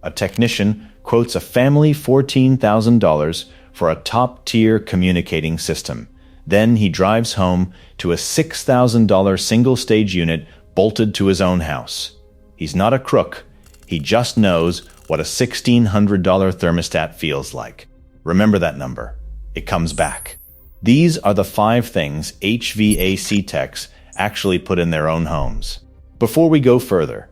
A technician quotes a family $14,000 for a top-tier communicating system. Then he drives home to a $6,000 single-stage unit bolted to his own house. He's not a crook. He just knows what a $1,600 thermostat feels like. Remember that number. It comes back. These are the 5 things HVAC techs actually put in their own homes. Before we go further,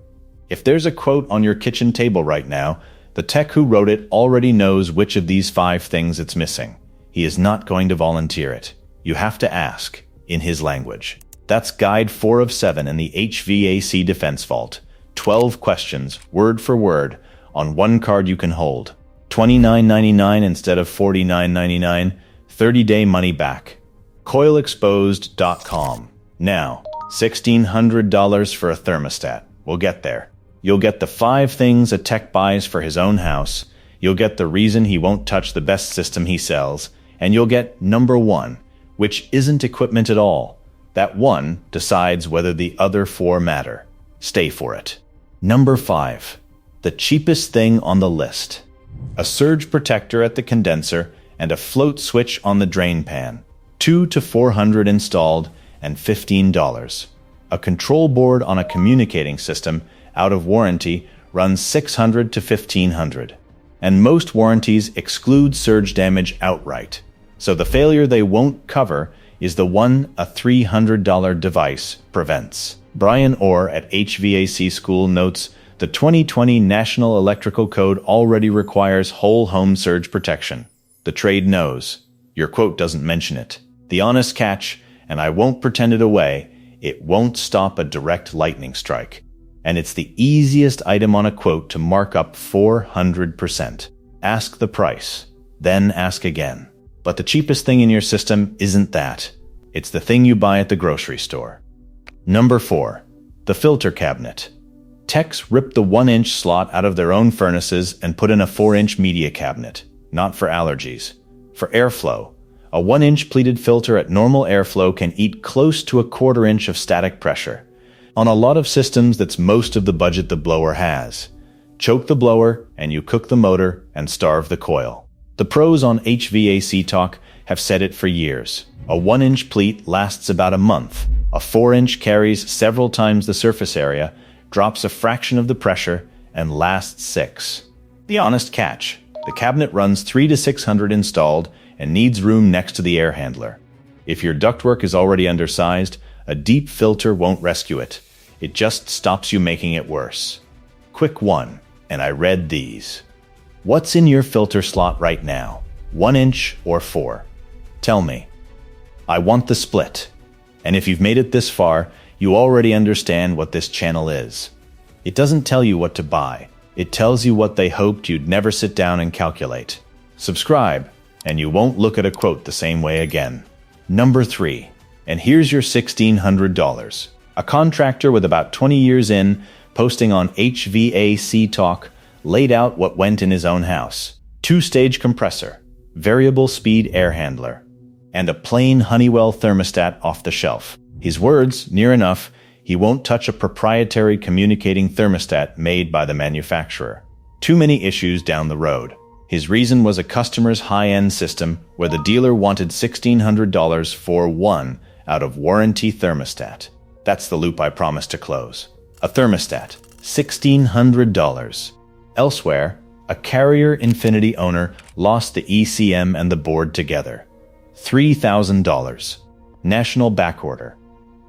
if there's a quote on your kitchen table right now, the tech who wrote it already knows which of these 5 things it's missing. He is not going to volunteer it. You have to ask, in his language. That's Guide 4 of 7 in the HVAC Defense Vault. 12 questions, word for word, on one card you can hold. $29.99 instead of $49.99, 30-day money back. CoilExposed.com. Now, $1,600 for a thermostat. We'll get there. You'll get the 5 things a tech buys for his own house. You'll get the reason he won't touch the best system he sells. And you'll get number 1, which isn't equipment at all. That 1 decides whether the other 4 matter. Stay for it. Number 5, the cheapest thing on the list. A surge protector at the condenser and a float switch on the drain pan. $200 to $400 installed and $15. A control board on a communicating system out of warranty runs $600 to $1,500. And most warranties exclude surge damage outright. So the failure they won't cover is the one a $300 device prevents. Brian Orr at HVAC School notes, the 2020 National Electrical Code already requires whole home surge protection. The trade knows. Your quote doesn't mention it. The honest catch, and I won't pretend it away, it won't stop a direct lightning strike. And it's the easiest item on a quote to mark up 400%. Ask the price, then ask again. But the cheapest thing in your system isn't that. It's the thing you buy at the grocery store. Number 4, the filter cabinet. Techs rip the 1-inch slot out of their own furnaces and put in a 4-inch media cabinet. Not for allergies. For airflow. A 1-inch pleated filter at normal airflow can eat close to a 1/4 inch of static pressure. On a lot of systems, that's most of the budget the blower has. Choke the blower, and you cook the motor and starve the coil. The pros on HVAC-Talk have said it for years. A 1-inch pleat lasts about a month. A 4-inch carries several times the surface area, drops a fraction of the pressure, and lasts 6. The honest catch, the cabinet runs $300 to $600 installed and needs room next to the air handler. If your ductwork is already undersized, a deep filter won't rescue it. It just stops you making it worse. Quick 1, and I read these. What's in your filter slot right now? 1-inch or 4? Tell me. I want the split. And if you've made it this far, you already understand what this channel is. It doesn't tell you what to buy. It tells you what they hoped you'd never sit down and calculate. Subscribe, and you won't look at a quote the same way again. Number 3, and here's your $1,600. A contractor with about 20 years in, posting on HVAC-Talk, laid out what went in his own house. 2-stage compressor, variable speed air handler, and a plain Honeywell thermostat off the shelf. His words, near enough, he won't touch a proprietary communicating thermostat made by the manufacturer. Too many issues down the road. His reason was a customer's high-end system where the dealer wanted $1,600 for one out-of-warranty thermostat. That's the loop I promised to close. A thermostat, $1,600. Elsewhere, a Carrier Infinity owner lost the ECM and the board together. $3,000. National backorder.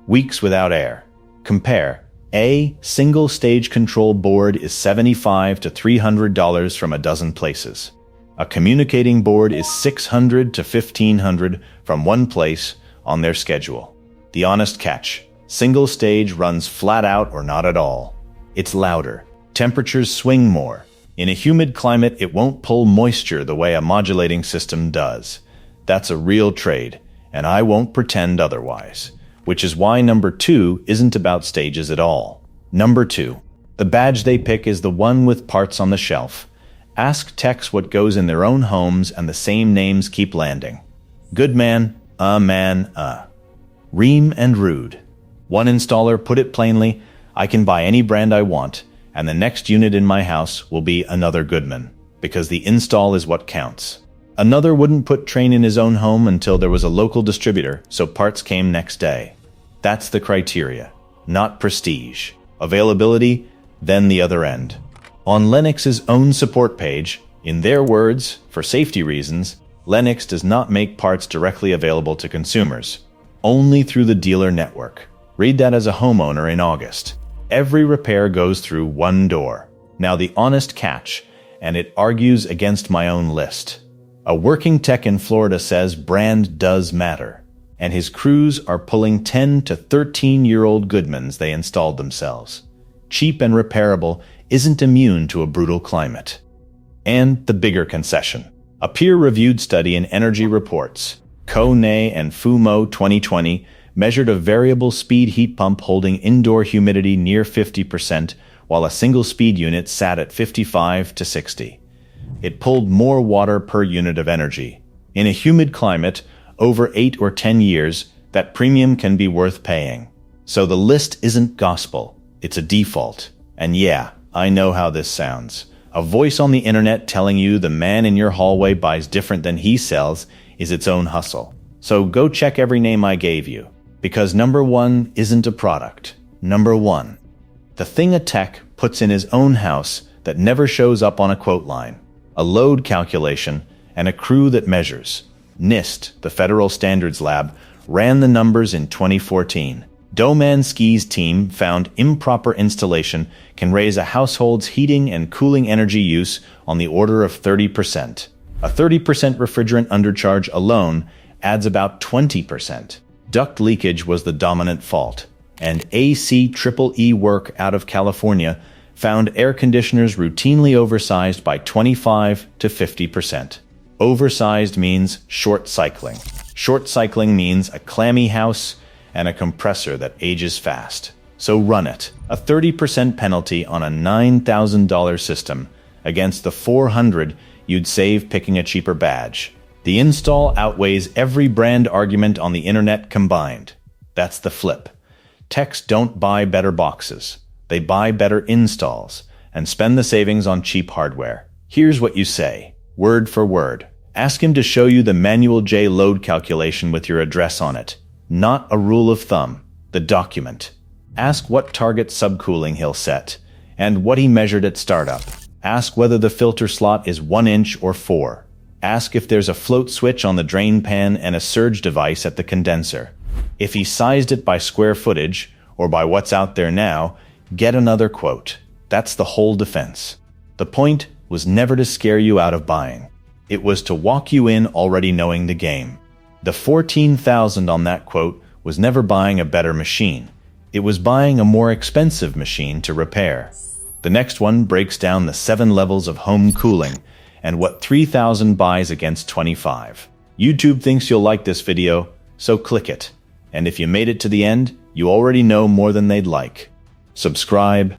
Weeks without air. Compare. A single-stage control board is $75 to $300 from a dozen places. A communicating board is $600 to $1,500 from one place on their schedule. The honest catch. Single stage runs flat out or not at all. It's louder. Temperatures swing more. In a humid climate, it won't pull moisture the way a modulating system does. That's a real trade, and I won't pretend otherwise. Which is why number 2 isn't about stages at all. Number 2. The badge they pick is the one with parts on the shelf. Ask techs what goes in their own homes and the same names keep landing. Good man, Ream and rude. One installer put it plainly, I can buy any brand I want, and the next unit in my house will be another Goodman, because the install is what counts. Another wouldn't put train in his own home until there was a local distributor, so parts came next day. That's the criteria, not prestige. Availability, then the other end. On Lennox's own support page, in their words, for safety reasons, Lennox does not make parts directly available to consumers, only through the dealer network. Read that as a homeowner in August. Every repair goes through one door. Now the honest catch, and it argues against my own list. A working tech in Florida says brand does matter, and his crews are pulling 10 to 13-year-old Goodmans they installed themselves. Cheap and repairable isn't immune to a brutal climate. And the bigger concession. A peer-reviewed study in Energy Reports, Kone and Fumo 2020, measured a variable speed heat pump holding indoor humidity near 50%, while a single-speed unit sat at 55 to 60. It pulled more water per unit of energy. In a humid climate, over 8 or 10 years, that premium can be worth paying. So the list isn't gospel, it's a default. And yeah, I know how this sounds. A voice on the internet telling you the man in your hallway buys different than he sells is its own hustle. So go check every name I gave you, because number one isn't a product. Number one, the thing a tech puts in his own house that never shows up on a quote line. A load calculation, and a crew that measures. NIST, the Federal Standards Lab, ran the numbers in 2014. Domanski's team found improper installation can raise a household's heating and cooling energy use on the order of 30%. A 30% refrigerant undercharge alone adds about 20%. Duct leakage was the dominant fault, and ACEEE work out of California found air conditioners routinely oversized by 25 to 50%. Oversized means short cycling. Short cycling means a clammy house and a compressor that ages fast. So run it. A 30% penalty on a $9,000 system against the $400 you'd save picking a cheaper badge. The install outweighs every brand argument on the internet combined. That's the flip. Techs don't buy better boxes. They buy better installs and spend the savings on cheap hardware. Here's what you say, word for word. Ask him to show you the manual J load calculation with your address on it. Not a rule of thumb, the document. Ask what target subcooling he'll set and what he measured at startup. Ask whether the filter slot is 1 inch or 4. Ask if there's a float switch on the drain pan and a surge device at the condenser. If he sized it by square footage or by what's out there now, get another quote. That's the whole defense. The point was never to scare you out of buying. It was to walk you in already knowing the game. The $14,000 on that quote was never buying a better machine. It was buying a more expensive machine to repair. The next one breaks down the 7 levels of home cooling and what 3,000 buys against 25. YouTube thinks you'll like this video, so click it. And if you made it to the end, you already know more than they'd like. Subscribe,